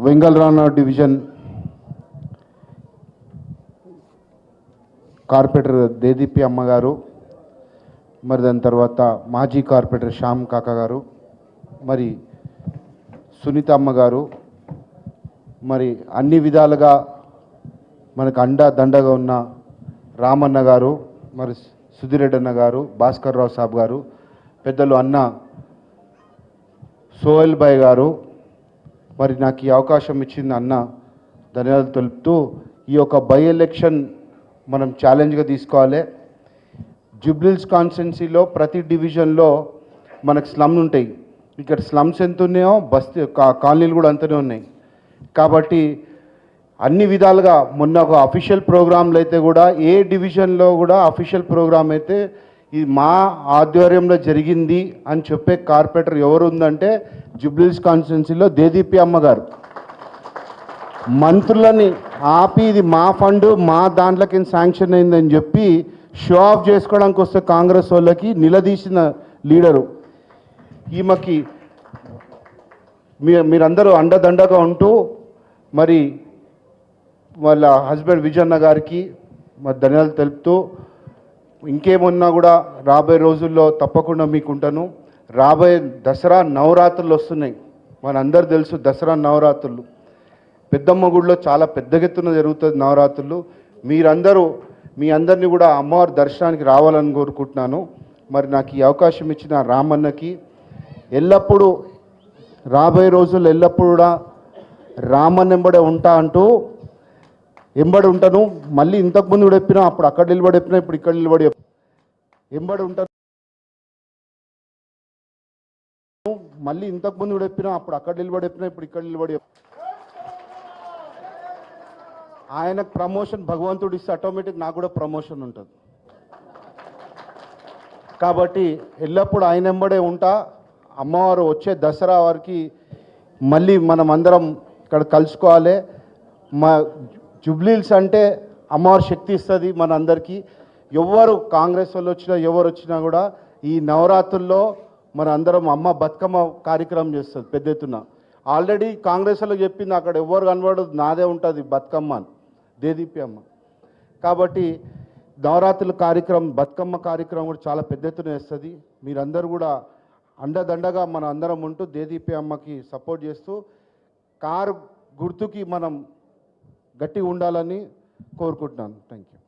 Vengala Rao division corporator దేదీపి అమ్మగారు, మరి దాని తర్వాత మాజీ కార్పొరేటర్ శ్యామ్ కాకా గారు, మరి సునీత అమ్మగారు, మరి అన్ని విధాలుగా మనకు దండగా ఉన్న రామన్న గారు, మరి సుధీరెడ్డి అన్న గారు, భాస్కర్ రావు సాబ్ గారు, పెద్దలు అన్న సోహెల్ భాయ్ గారు, మరి నాకు ఈ అవకాశం ఇచ్చింది అన్న ధన్యవాదాలు తెలుపుతూ, ఈ యొక్క బై ఎలక్షన్ మనం ఛాలెంజ్గా తీసుకోవాలి. జూబ్లీహిల్స్ కాన్స్టిట్యున్సీలో ప్రతి డివిజన్లో మనకు స్లమ్ ఉంటాయి. ఇక్కడ స్లమ్స్ ఎంత ఉన్నాయో బస్తీ కాలనీలు కూడా అంతనే ఉన్నాయి. కాబట్టి అన్ని విధాలుగా మొన్న ఒక అఫీషియల్ ప్రోగ్రాంలు అయితే కూడా ఏ డివిజన్లో కూడా అఫీషియల్ ప్రోగ్రామ్ అయితే ఇది మా ఆధ్వర్యంలో జరిగింది అని చెప్పే కార్పొరేటర్ ఎవరు ఉందంటే జూబ్లీహిల్స్ కాన్స్టిట్యున్సీలో దేదీపి అమ్మగారు. మంత్రులని ఆపి ఇది మా ఫండ్ మా దాంట్లోకి శాంక్షన్ అయిందని చెప్పి షో ఆఫ్ చేసుకోవడానికి వస్తే కాంగ్రెస్ వాళ్ళకి నిలదీసిన లీడరు. ఈమెకి మీరందరూ అండదండగా ఉంటూ మరి వాళ్ళ హస్బెండ్ విజయన్న గారికి మరి ధన్యవాదాలు తెలుపుతూ, ఇంకేమున్నా కూడా రాబోయే రోజుల్లో తప్పకుండా మీకు ఉంటాను. రాబోయే దసరా నవరాత్రులు వస్తున్నాయి. మనందరూ తెలుసు దసరా నవరాత్రులు పెద్దమ్మ గుడిలో చాలా పెద్ద ఎత్తున జరుగుతుంది నవరాత్రులు. మీరందరూ మీ అందరినీ కూడా అమ్మవారి దర్శనానికి రావాలని కోరుకుంటున్నాను. మరి నాకు ఈ అవకాశం ఇచ్చిన రామన్నకి ఎల్లప్పుడూ రాబోయే రోజుల్లో ఎల్లప్పుడూ కూడా రామన్న ఎంబడే ఉంటా అంటూ ఎంబడి ఉంటాను. మళ్ళీ ఇంతకుముందు కూడా చెప్పినా, అప్పుడు అక్కడ నిలబడి చెప్పినా, ఇప్పుడు ఇక్కడ నిలబడి ఎంబడి ఉంటాను. మళ్ళీ ఇంతకుముందు కూడా చెప్పినా, అప్పుడు అక్కడ నిలబడి చెప్పినా, ఇప్పుడు ఇక్కడ నిలబడి ఆయనకు ప్రమోషన్ భగవంతుడు ఇస్తే ఆటోమేటిక్ నాకు కూడా ప్రమోషన్ ఉంటుంది. కాబట్టి ఎల్లప్పుడూ ఆయన వెంబడే ఉంటా. అమ్మవారు వచ్చే దసరా వారికి మళ్ళీ మనం అందరం ఇక్కడ కలుసుకోవాలి. మా జూబ్లీహిల్స్ అంటే అమ్మవారి శక్తి ఇస్తుంది మన అందరికీ. ఎవరు కాంగ్రెస్ వాళ్ళు వచ్చినా ఎవరు వచ్చినా కూడా ఈ నవరాత్రుల్లో మన అందరం అమ్మ బతుకమ్మ కార్యక్రమం చేస్తుంది పెద్ద ఎత్తున. ఆల్రెడీ కాంగ్రెస్ వాళ్ళకి చెప్పింది, అక్కడ ఎవరు కనబడదు, నాదే ఉంటుంది బతుకమ్మ అని దేదీపి అమ్మ. కాబట్టి నవరాత్రుల కార్యక్రమం బతుకమ్మ కార్యక్రమం కూడా చాలా పెద్ద ఎత్తున వేస్తుంది. మీరందరూ కూడా అండదండగా మన అందరం ఉంటూ దేదీపి అమ్మకి సపోర్ట్ చేస్తూ కారు గుర్తుకి మనం గట్టిగా ఉండాలని కోరుకుంటున్నాను. Thank you.